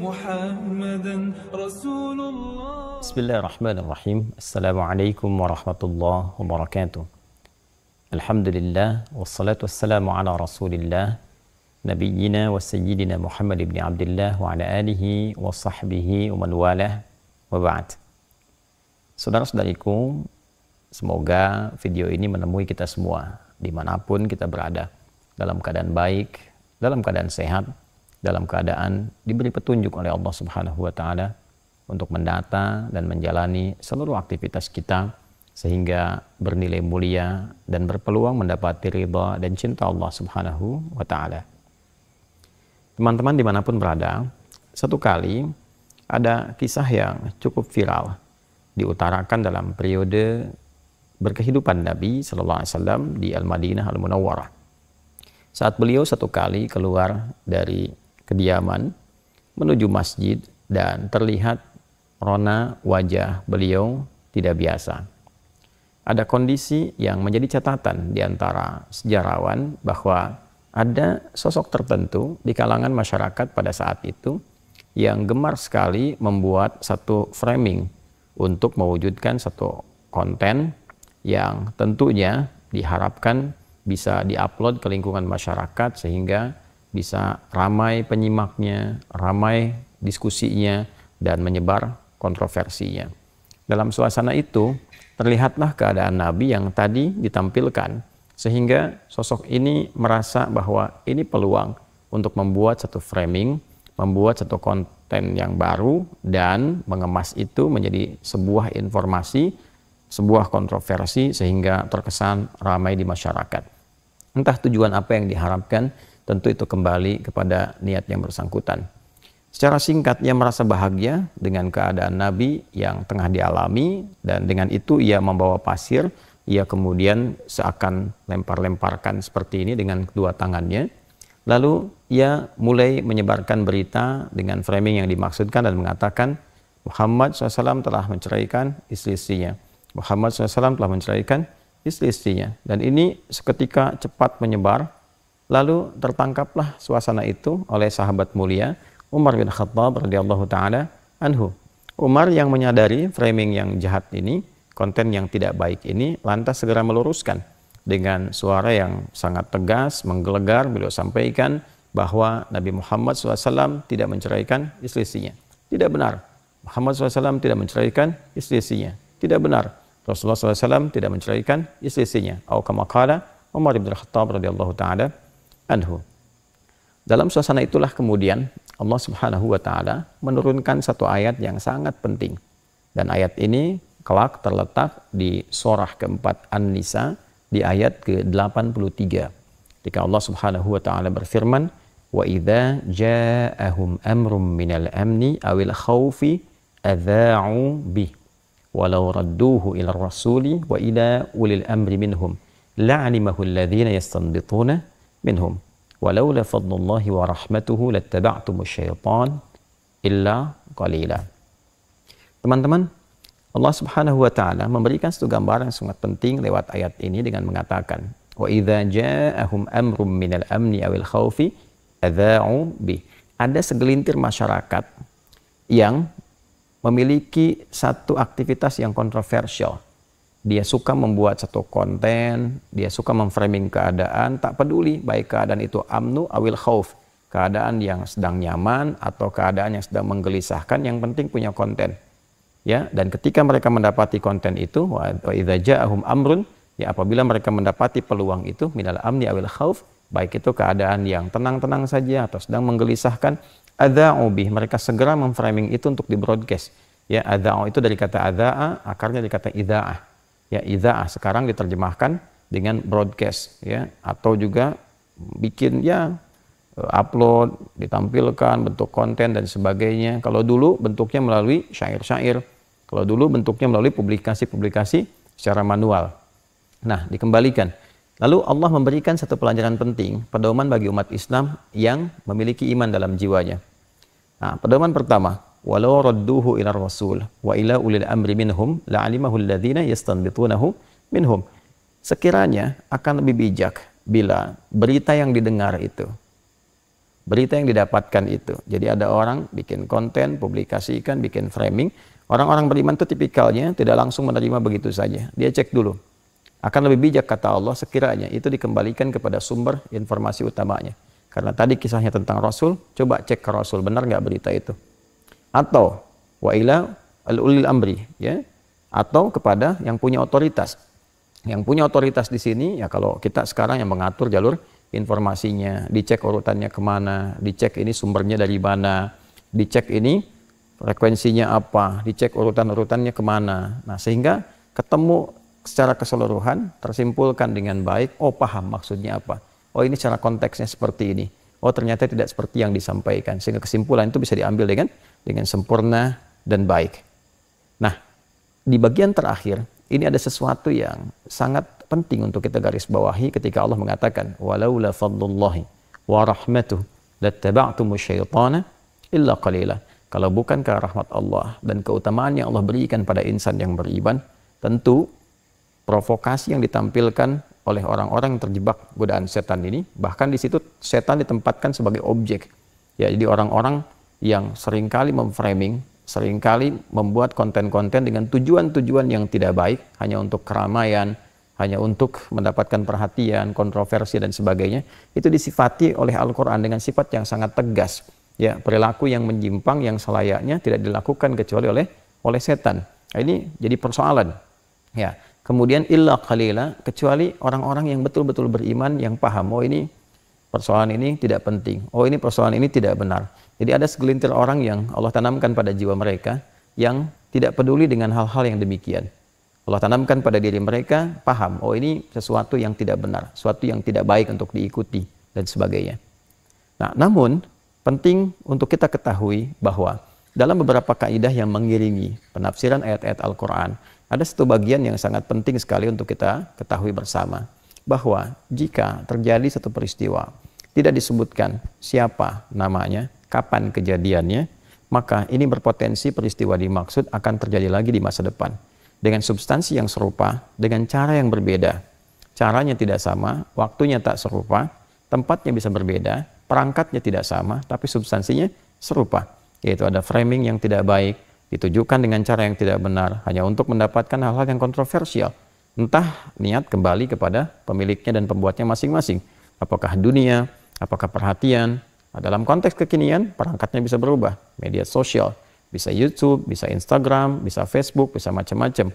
محمدا رسول الله. بسم الله الرحمن الرحيم. السلام عليكم ورحمة الله وبركاته. الحمد لله والصلاة والسلام على رسول الله نبينا وسيدنا محمد بن عبد الله وعلى آله وصحبه ومن والاه وبعد. Saudara-saudariku, semoga video ini menemui kita semua dimanapun kita berada, dalam keadaan baik, dalam keadaan sehat, dalam keadaan diberi petunjuk oleh Allah Subhanahu wa Ta'ala untuk mendata dan menjalani seluruh aktivitas kita sehingga bernilai mulia dan berpeluang mendapati ridha dan cinta Allah Subhanahu wa Ta'ala. Teman-teman dimanapun berada, satu kali ada kisah yang cukup viral diutarakan dalam periode berkehidupan Nabi Sallallahu Alaihi Wasallam di Al-Madinah Al-Munawwarah. Saat beliau satu kali keluar dari kediaman menuju masjid dan terlihat rona wajah beliau tidak biasa. Ada kondisi yang menjadi catatan di antara sejarawan bahwa ada sosok tertentu di kalangan masyarakat pada saat itu yang gemar sekali membuat satu framing untuk mewujudkan satu konten yang tentunya diharapkan bisa diupload ke lingkungan masyarakat sehingga bisa ramai penyimaknya, ramai diskusinya, dan menyebar kontroversinya. Dalam suasana itu, terlihatlah keadaan Nabi yang tadi ditampilkan, sehingga sosok ini merasa bahwa ini peluang untuk membuat satu framing, membuat satu konten yang baru, dan mengemas itu menjadi sebuah informasi, sebuah kontroversi, sehingga terkesan ramai di masyarakat. Entah tujuan apa yang diharapkan, tentu itu kembali kepada niat yang bersangkutan. Secara singkat, ia merasa bahagia dengan keadaan Nabi yang tengah dialami, dan dengan itu ia membawa pasir, ia kemudian seakan lempar-lemparkan seperti ini dengan kedua tangannya. Lalu ia mulai menyebarkan berita dengan framing yang dimaksudkan dan mengatakan Muhammad SAW telah menceraikan istri-istrinya. Muhammad SAW telah menceraikan istri-istrinya. Dan ini seketika cepat menyebar. Lalu tertangkaplah suasana itu oleh sahabat mulia Umar bin Khattab radhiyallahu taala anhu. Umar yang menyadari framing yang jahat ini, konten yang tidak baik ini, lantas segera meluruskan dengan suara yang sangat tegas, menggelegar. Beliau sampaikan bahwa Nabi Muhammad SAW tidak menceraikan istri-istrinya. Tidak benar. Muhammad SAW tidak menceraikan istri-istrinya. Tidak benar. Rasulullah SAW tidak menceraikan istri-istrinya. Atau kama qala Umar bin Khattab radhiyallahu taala anhu. Dalam suasana itulah kemudian Allah Subhanahu wa Ta'ala menurunkan satu ayat yang sangat penting. Dan ayat ini kelak terletak di surah keempat An-Nisa di ayat ke-83. Ketika Allah Subhanahu wa Ta'ala berfirman, "Wa idza ja'ahum amrun minal amni awil khaufi adza'u bih walau radduhu ila rasuli wa ila ulil amri minhum la'alimahu alladhina yastanbituna minhum walaula fadlullahi wa rahmatuhu lattaba'tumus syaitan illa qalila." Teman-teman, Allah Subhanahu wa Ta'ala memberikan satu gambaran yang sangat penting lewat ayat ini dengan mengatakan wa idza ja'ahum amrun minal amni awil khaufi adza'u bih. Ada segelintir masyarakat yang memiliki satu aktivitas yang kontroversial. Dia suka membuat satu konten, dia suka memframing keadaan, tak peduli baik keadaan itu amnu awil khauf, keadaan yang sedang nyaman atau keadaan yang sedang menggelisahkan, yang penting punya konten. Ya, dan ketika mereka mendapati konten itu, wa idza ja'ahum amrun, ya apabila mereka mendapati peluang itu minal amni awil khauf, baik itu keadaan yang tenang-tenang saja atau sedang menggelisahkan, adza'u bih, mereka segera memframing itu untuk di broadcast. Ya, adza'u itu dari kata adza'a, akarnya dari kata idza'ah. Ya, idza'ah sekarang diterjemahkan dengan broadcast, ya, atau juga bikin ya upload, ditampilkan bentuk konten dan sebagainya. Kalau dulu bentuknya melalui syair-syair, kalau dulu bentuknya melalui publikasi-publikasi secara manual. Nah, dikembalikan. Lalu Allah memberikan satu pelajaran penting, pedoman bagi umat Islam yang memiliki iman dalam jiwanya. Nah, pedoman pertama, walau radduhu ila rasul wa ila ulil amri minhum la'alimahu alladhina yastanbitunahu minhum. Sekiranya akan lebih bijak bila berita yang didengar itu berita yang didapatkan itu. Jadi ada orang bikin konten, publikasikan, bikin framing. Orang-orang beriman itu tipikalnya tidak langsung menerima begitu saja. Dia cek dulu. Akan lebih bijak kata Allah sekiranya itu dikembalikan kepada sumber informasi utamanya. Karena tadi kisahnya tentang Rasul, coba cek ke Rasul, benar nggak berita itu? Atau wa ila al-ulil amri, ya, atau kepada yang punya otoritas. Yang punya otoritas di sini, ya kalau kita sekarang yang mengatur jalur informasinya, dicek urutannya kemana, dicek ini sumbernya dari mana, dicek ini frekuensinya apa, dicek urutan-urutannya kemana. Nah, sehingga ketemu secara keseluruhan, tersimpulkan dengan baik, oh paham maksudnya apa. Oh ini cara konteksnya seperti ini. Oh ternyata tidak seperti yang disampaikan. Sehingga kesimpulan itu bisa diambil dengan sempurna dan baik. Nah, di bagian terakhir, ini ada sesuatu yang sangat penting untuk kita garis bawahi ketika Allah mengatakan walaula fadlullahi wa rahmatuh lattaba'tumu syaitana illa qalila. Kalau bukan karena rahmat Allah dan keutamaan yang Allah berikan pada insan yang beriman, tentu provokasi yang ditampilkan oleh orang-orang yang terjebak godaan setan ini, bahkan di situ setan ditempatkan sebagai objek. Ya, jadi orang-orang yang seringkali memframing, seringkali membuat konten-konten dengan tujuan-tujuan yang tidak baik, hanya untuk keramaian, hanya untuk mendapatkan perhatian, kontroversi dan sebagainya, itu disifati oleh Al-Quran dengan sifat yang sangat tegas. Ya, perilaku yang menyimpang yang selayaknya tidak dilakukan kecuali oleh setan. Nah, ini jadi persoalan. Ya, kemudian illa qalila, kecuali orang-orang yang betul-betul beriman yang paham, oh ini persoalan ini tidak penting, oh ini persoalan ini tidak benar. Jadi ada segelintir orang yang Allah tanamkan pada jiwa mereka yang tidak peduli dengan hal-hal yang demikian. Allah tanamkan pada diri mereka, paham, oh ini sesuatu yang tidak benar, sesuatu yang tidak baik untuk diikuti, dan sebagainya. Nah, namun, penting untuk kita ketahui bahwa dalam beberapa kaidah yang mengiringi penafsiran ayat-ayat Al-Quran, ada satu bagian yang sangat penting sekali untuk kita ketahui bersama. Bahwa jika terjadi satu peristiwa, tidak disebutkan siapa namanya, kapan kejadiannya, maka ini berpotensi peristiwa dimaksud akan terjadi lagi di masa depan. Dengan substansi yang serupa, dengan cara yang berbeda. Caranya tidak sama, waktunya tak serupa, tempatnya bisa berbeda, perangkatnya tidak sama, tapi substansinya serupa. Yaitu ada framing yang tidak baik, ditujukan dengan cara yang tidak benar, hanya untuk mendapatkan hal-hal yang kontroversial. Entah niat kembali kepada pemiliknya dan pembuatnya masing-masing. Apakah dunia, apakah perhatian. Nah, dalam konteks kekinian, perangkatnya bisa berubah. Media sosial, bisa YouTube, bisa Instagram, bisa Facebook, bisa macam-macam.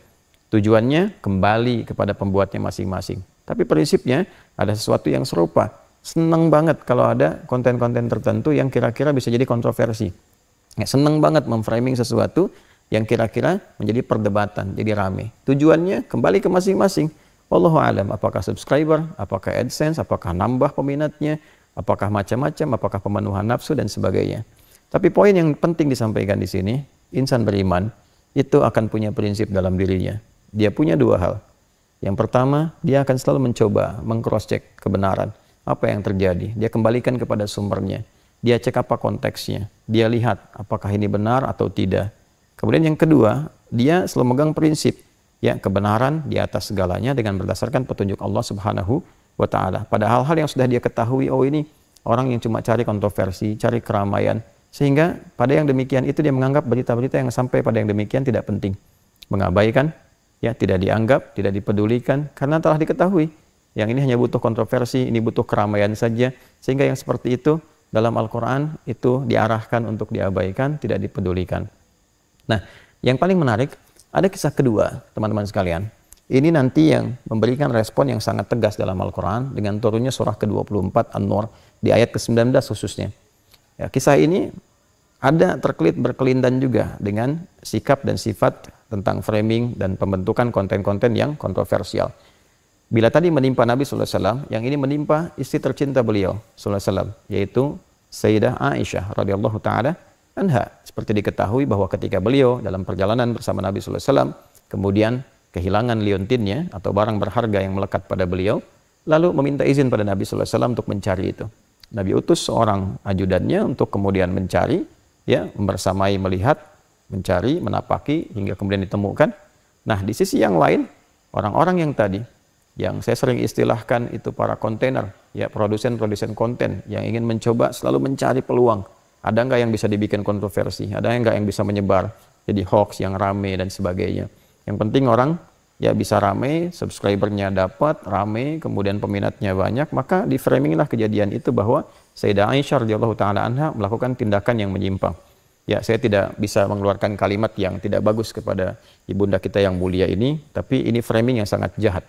Tujuannya kembali kepada pembuatnya masing-masing. Tapi prinsipnya ada sesuatu yang serupa. Senang banget kalau ada konten-konten tertentu yang kira-kira bisa jadi kontroversi. Ya, senang banget memframing sesuatu yang kira-kira menjadi perdebatan, jadi rame. Tujuannya kembali ke masing-masing. Wallahu alam, apakah subscriber, apakah AdSense, apakah nambah peminatnya, apakah macam-macam, apakah pemenuhan nafsu dan sebagainya. Tapi poin yang penting disampaikan di sini, insan beriman itu akan punya prinsip dalam dirinya. Dia punya dua hal. Yang pertama, dia akan selalu mencoba meng-cross-check kebenaran. Apa yang terjadi? Dia kembalikan kepada sumbernya. Dia cek apa konteksnya. Dia lihat apakah ini benar atau tidak. Kemudian yang kedua, dia selalu megang prinsip, ya, kebenaran di atas segalanya dengan berdasarkan petunjuk Allah Subhanahu wa Ta'ala. Pada hal-hal yang sudah dia ketahui, oh ini orang yang cuma cari kontroversi, cari keramaian, sehingga pada yang demikian itu dia menganggap berita-berita yang sampai pada yang demikian tidak penting, mengabaikan, ya, tidak dianggap, tidak dipedulikan, karena telah diketahui yang ini hanya butuh kontroversi, ini butuh keramaian saja, sehingga yang seperti itu dalam Al-Quran itu diarahkan untuk diabaikan, tidak dipedulikan. Nah, yang paling menarik, ada kisah kedua, teman-teman sekalian. Ini nanti yang memberikan respon yang sangat tegas dalam Al-Quran dengan turunnya surah ke-24 An-Nur di ayat ke-19 khususnya. Ya, kisah ini ada terkelit berkelindan juga dengan sikap dan sifat tentang framing dan pembentukan konten-konten yang kontroversial. Bila tadi menimpa Nabi SAW, yang ini menimpa istri tercinta beliau SAW, yaitu Sayyidah Aisyah radhiyallahu ta'ala anha. Seperti diketahui bahwa ketika beliau dalam perjalanan bersama Nabi SAW, kemudian kehilangan liontinnya atau barang berharga yang melekat pada beliau, lalu meminta izin pada Nabi SAW untuk mencari itu. Nabi utus seorang ajudannya untuk kemudian mencari, ya, membersamai, melihat, mencari, menapaki hingga kemudian ditemukan. Nah, di sisi yang lain, orang-orang yang tadi yang saya sering istilahkan itu para kontainer, ya produsen-produsen konten yang ingin mencoba selalu mencari peluang. Ada nggak yang bisa dibikin kontroversi? Ada nggak yang bisa menyebar jadi hoax yang rame dan sebagainya? Yang penting orang ya bisa rame, subscribernya dapat, rame, kemudian peminatnya banyak, maka di framing lah kejadian itu bahwa Sayyidah Aisyah radhiyallahu taala anha melakukan tindakan yang menyimpang. Ya, saya tidak bisa mengeluarkan kalimat yang tidak bagus kepada ibunda kita yang mulia ini, tapi ini framing yang sangat jahat.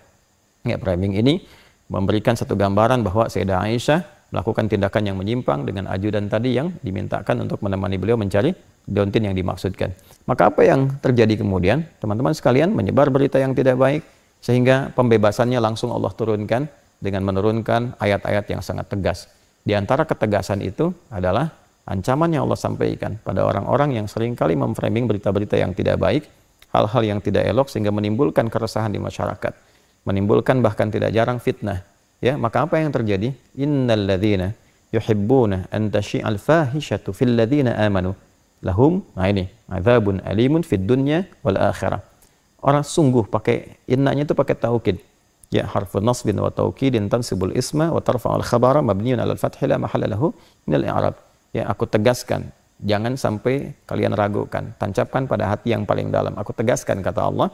Ya, framing ini memberikan satu gambaran bahwa Sayyidah Aisyah melakukan tindakan yang menyimpang dengan ajudan tadi yang dimintakan untuk menemani beliau mencari dauntin yang dimaksudkan. Maka apa yang terjadi kemudian? Teman-teman sekalian menyebar berita yang tidak baik, sehingga pembebasannya langsung Allah turunkan dengan menurunkan ayat-ayat yang sangat tegas. Di antara ketegasan itu adalah ancaman yang Allah sampaikan pada orang-orang yang seringkali memframing berita-berita yang tidak baik, hal-hal yang tidak elok sehingga menimbulkan keresahan di masyarakat, menimbulkan bahkan tidak jarang fitnah. Ya, maka apa yang terjadi? Innal ladzina yuhibbuna an tashi'al fahishatu fil ladzina amanu lahum, nah ini, adzabun alimun fid dunya wal akhirah. Orang sungguh pakai innanya itu pakai taukid. Ya, harfun nasbin wa taukidin tansibul isma wa tarfa'ul khabara mabniun 'alal fathi la mahalla lahu min al-i'rab. Ya, aku tegaskan, jangan sampai kalian ragukan, tancapkan pada hati yang paling dalam. Aku tegaskan, kata Allah,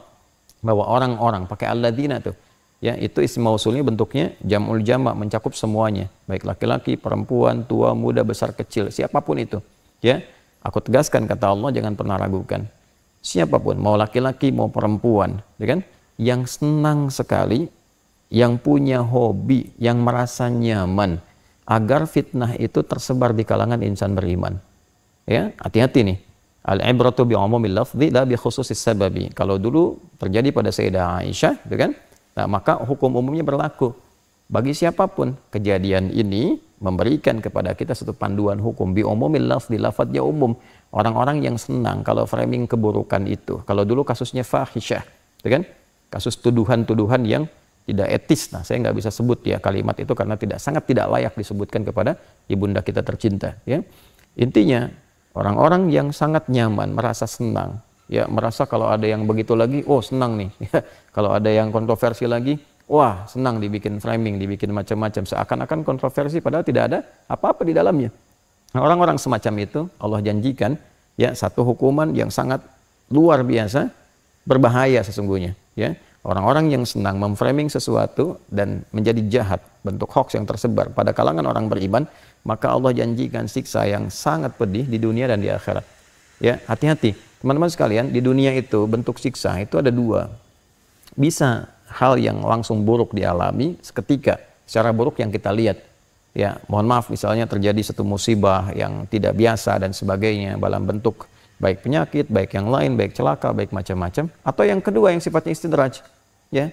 bahwa orang-orang pakai alladzina tuh, ya, itu isim mausulnya bentuknya jam'ul jama', mencakup semuanya, baik laki-laki, perempuan, tua, muda, besar, kecil, siapapun itu. Ya, aku tegaskan, kata Allah, jangan pernah ragukan. Siapapun, mau laki-laki, mau perempuan, ya kan, yang senang sekali, yang punya hobi, yang merasa nyaman agar fitnah itu tersebar di kalangan insan beriman. Ya, hati-hati nih. Al-ibratu bi umumil lafzi la bi khususis sababi. Kalau dulu terjadi pada Sayyidah Aisyah, gitu kan? Nah, maka hukum umumnya berlaku bagi siapapun. Kejadian ini memberikan kepada kita satu panduan hukum bi umumil lafzi, lafadznya umum. Orang-orang yang senang kalau framing keburukan itu. Kalau dulu kasusnya fahisyah, gitu kan? Kasus tuduhan-tuduhan yang tidak etis. Nah, saya nggak bisa sebut ya kalimat itu karena sangat tidak layak disebutkan kepada ibunda kita tercinta. Ya, intinya orang-orang yang sangat nyaman, merasa senang, ya merasa kalau ada yang begitu lagi, oh senang nih. Ya, kalau ada yang kontroversi lagi, wah senang dibikin framing, dibikin macam-macam, seakan-akan kontroversi padahal tidak ada apa-apa di dalamnya. Nah, orang-orang semacam itu Allah janjikan ya satu hukuman yang sangat luar biasa, berbahaya sesungguhnya. Ya. Orang-orang yang senang memframing sesuatu dan menjadi jahat, bentuk hoax yang tersebar pada kalangan orang beriman, maka Allah janjikan siksa yang sangat pedih di dunia dan di akhirat. Ya, hati-hati. Teman-teman sekalian, di dunia itu bentuk siksa itu ada dua. Bisa hal yang langsung buruk dialami seketika, secara buruk yang kita lihat. Ya, mohon maaf misalnya terjadi satu musibah yang tidak biasa dan sebagainya dalam bentuk baik penyakit, baik yang lain, baik celaka, baik macam-macam. Atau yang kedua yang sifatnya istidraj. Ya,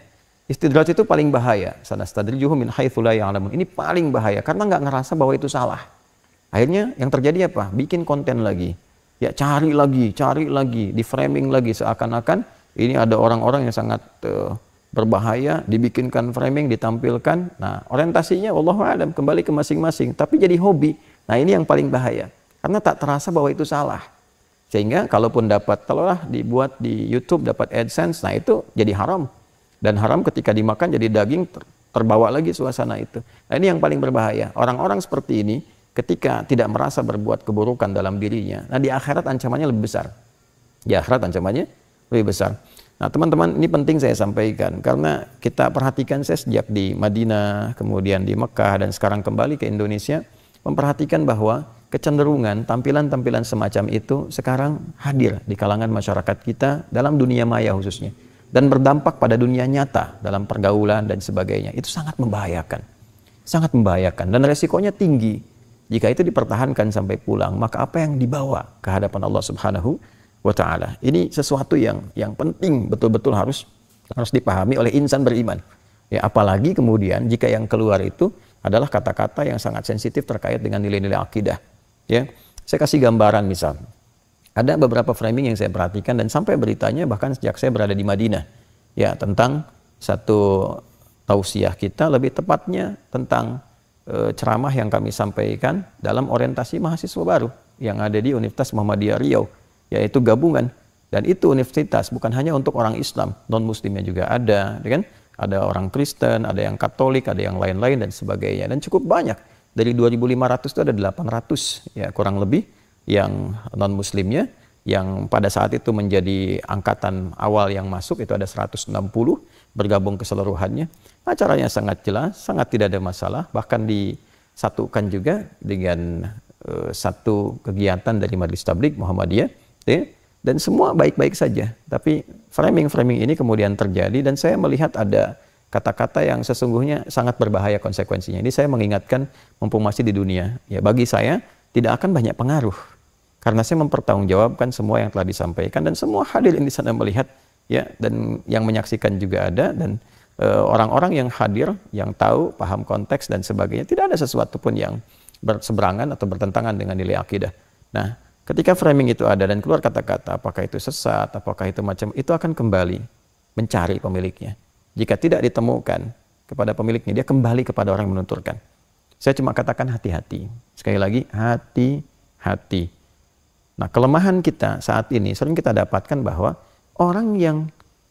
istidraj itu paling bahaya. Sanastadrijuhum min haitsu la ya'lamun. Ini paling bahaya karena nggak ngerasa bahwa itu salah. Akhirnya yang terjadi apa? Bikin konten lagi. Ya, cari lagi, di framing lagi seakan-akan ini ada orang-orang yang sangat berbahaya, dibikinkan framing, ditampilkan. Nah, orientasinya wallahu a'lam kembali ke masing-masing, tapi jadi hobi. Nah, ini yang paling bahaya karena tak terasa bahwa itu salah. Sehingga kalaupun dapat, taruhlah dibuat di YouTube dapat AdSense, nah itu jadi haram. Dan haram ketika dimakan jadi daging, terbawa lagi suasana itu. Nah, ini yang paling berbahaya. Orang-orang seperti ini ketika tidak merasa berbuat keburukan dalam dirinya, nah di akhirat ancamannya lebih besar. Di akhirat ancamannya lebih besar. Nah, teman-teman, ini penting saya sampaikan karena kita perhatikan, saya sejak di Madinah, kemudian di Mekah dan sekarang kembali ke Indonesia, memperhatikan bahwa kecenderungan tampilan-tampilan semacam itu sekarang hadir di kalangan masyarakat kita dalam dunia maya khususnya, dan berdampak pada dunia nyata dalam pergaulan dan sebagainya. Itu sangat membahayakan, dan resikonya tinggi. Jika itu dipertahankan sampai pulang, maka apa yang dibawa ke hadapan Allah Subhanahu wa Ta'ala? Ini sesuatu yang penting, betul-betul harus dipahami oleh insan beriman. Ya, apalagi kemudian jika yang keluar itu adalah kata-kata yang sangat sensitif terkait dengan nilai-nilai akidah. Ya, saya kasih gambaran misal. Ada beberapa framing yang saya perhatikan dan sampai beritanya bahkan sejak saya berada di Madinah. Ya, tentang satu tausiah kita, lebih tepatnya tentang ceramah yang kami sampaikan dalam orientasi mahasiswa baru yang ada di Universitas Muhammadiyah Riau, yaitu gabungan. Dan itu universitas bukan hanya untuk orang Islam, non-muslimnya juga ada, kan? ada orang Kristen, ada yang Katolik, ada yang lain-lain dan sebagainya, dan cukup banyak. Dari 2.500 itu ada 800 ya kurang lebih yang non muslimnya, yang pada saat itu menjadi angkatan awal yang masuk itu ada 160 bergabung keseluruhannya. Acaranya sangat jelas, sangat tidak ada masalah, bahkan disatukan juga dengan satu kegiatan dari Majelis Tabligh Muhammadiyah ya, dan semua baik-baik saja. Tapi framing-framing ini kemudian terjadi, dan saya melihat ada kata-kata yang sesungguhnya sangat berbahaya konsekuensinya. Ini saya mengingatkan mumpung masih di dunia. Ya, bagi saya tidak akan banyak pengaruh. Karena saya mempertanggungjawabkan semua yang telah disampaikan, dan semua hadirin di sana melihat ya, dan yang menyaksikan juga ada, dan orang-orang yang hadir, yang tahu, paham konteks dan sebagainya. Tidak ada sesuatu pun yang berseberangan atau bertentangan dengan nilai akidah. Nah, ketika framing itu ada dan keluar kata-kata apakah itu sesat, apakah itu macam, itu akan kembali mencari pemiliknya. Jika tidak ditemukan kepada pemiliknya, dia kembali kepada orang yang menuturkan. Saya cuma katakan hati-hati. Sekali lagi, hati-hati. Nah, kelemahan kita saat ini sering kita dapatkan bahwa orang yang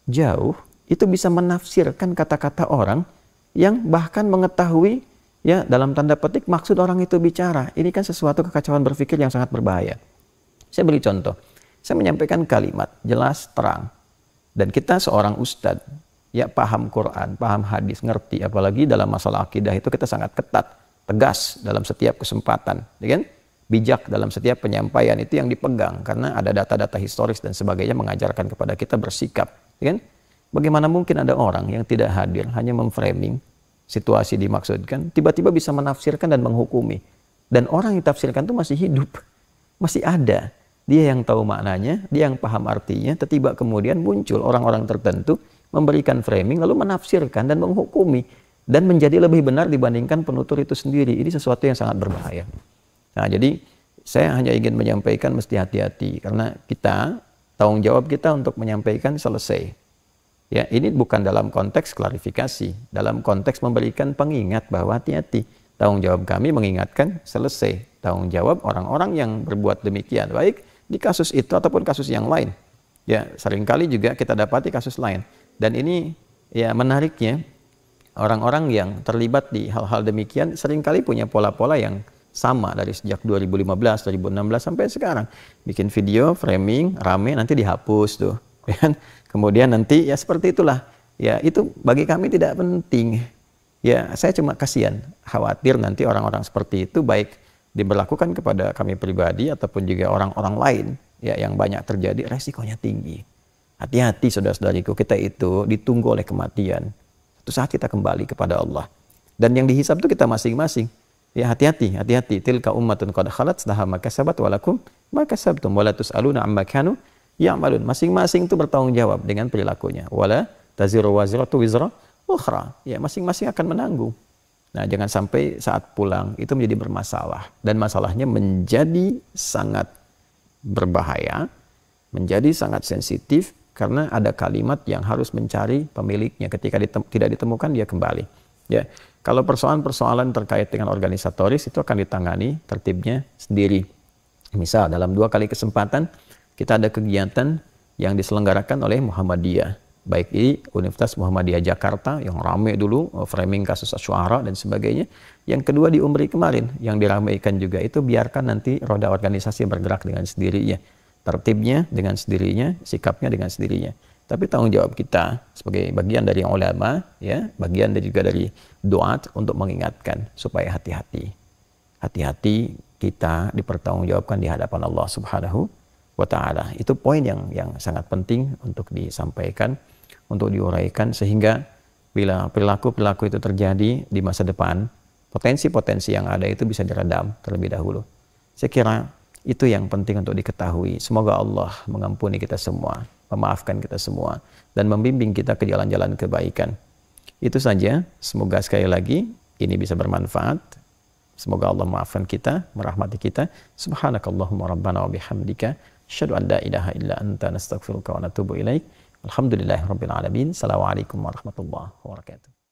jauh itu bisa menafsirkan kata-kata orang yang bahkan mengetahui ya dalam tanda petik maksud orang itu bicara. Ini kan sesuatu kekacauan berpikir yang sangat berbahaya. Saya beri contoh. Saya menyampaikan kalimat jelas, terang. Dan kita seorang ustadz, ya paham Quran, paham hadis, ngerti. Apalagi dalam masalah akidah itu kita sangat ketat, tegas dalam setiap kesempatan. Ya kan? Bijak dalam setiap penyampaian itu yang dipegang. Karena ada data-data historis dan sebagainya mengajarkan kepada kita bersikap. Ya kan? Bagaimana mungkin ada orang yang tidak hadir, hanya memframing situasi dimaksudkan, tiba-tiba bisa menafsirkan dan menghukumi. Dan orang yang tafsirkan itu masih hidup, masih ada. Dia yang tahu maknanya, dia yang paham artinya, tiba-tiba kemudian muncul orang-orang tertentu, memberikan framing, lalu menafsirkan dan menghukumi. Dan menjadi lebih benar dibandingkan penutur itu sendiri. Ini sesuatu yang sangat berbahaya. Nah, jadi saya hanya ingin menyampaikan mesti hati-hati. Karena kita, tanggung jawab kita untuk menyampaikan selesai. Ya, ini bukan dalam konteks klarifikasi, dalam konteks memberikan pengingat bahwa hati-hati. Tanggung jawab kami mengingatkan selesai. Tanggung jawab orang-orang yang berbuat demikian, baik di kasus itu ataupun kasus yang lain. Ya, seringkali juga kita dapati kasus lain. Dan ini ya menariknya, orang-orang yang terlibat di hal-hal demikian seringkali punya pola-pola yang sama dari sejak 2015, 2016 sampai sekarang. Bikin video, framing, rame, nanti dihapus tuh. Kemudian nanti ya seperti itulah. Ya itu bagi kami tidak penting. Ya saya cuma kasihan, khawatir nanti orang-orang seperti itu baik diberlakukan kepada kami pribadi ataupun juga orang-orang lain ya yang banyak terjadi, resikonya tinggi. Hati-hati saudara-saudariku, kita itu ditunggu oleh kematian. Suatu saat kita kembali kepada Allah. Dan yang dihisab itu kita masing-masing. Ya hati-hati, hati-hati. Tilka ummatun qad khalat laha ma kasabat wa lakum ma kasabtum wa la tus'aluna amma kanu ya'malun. Masing-masing itu bertanggung jawab dengan perilakunya. Wala taziru waziratu wizra ukhra. Ya, masing-masing akan menanggung. Nah, jangan sampai saat pulang itu menjadi bermasalah, dan masalahnya menjadi sangat berbahaya, menjadi sangat sensitif karena ada kalimat yang harus mencari pemiliknya. Ketika tidak ditemukan, dia kembali. Ya, kalau persoalan-persoalan terkait dengan organisatoris itu akan ditangani tertibnya sendiri. Misal dalam 2 kali kesempatan kita ada kegiatan yang diselenggarakan oleh Muhammadiyah, baik di Universitas Muhammadiyah Jakarta yang ramai dulu, framing kasus Asy'ara dan sebagainya. Yang kedua di Umri kemarin yang diramaikan juga, itu biarkan nanti roda organisasi bergerak dengan sendirinya, tertibnya dengan sendirinya, sikapnya dengan sendirinya. Tapi tanggung jawab kita sebagai bagian dari ulama, ya, bagian juga dari duat untuk mengingatkan supaya hati-hati. Hati-hati kita dipertanggungjawabkan di hadapan Allah Subhanahu wa ta'ala. Itu poin yang sangat penting untuk disampaikan, untuk diuraikan, sehingga bila perilaku-perilaku itu terjadi di masa depan, potensi-potensi yang ada itu bisa diredam terlebih dahulu. Saya kira itu yang penting untuk diketahui. Semoga Allah mengampuni kita semua, memaafkan kita semua, dan membimbing kita ke jalan-jalan kebaikan. Itu saja. Semoga sekali lagi ini bisa bermanfaat. Semoga Allah memaafkan kita, merahmati kita. Subhanakallahumma rabbana wa bihamdika asyhadu an la ilaha illa anta nastaghfiruka wa natubu ilaik. Alhamdulillahirabbil alamin. Assalamualaikum warahmatullahi wabarakatuh.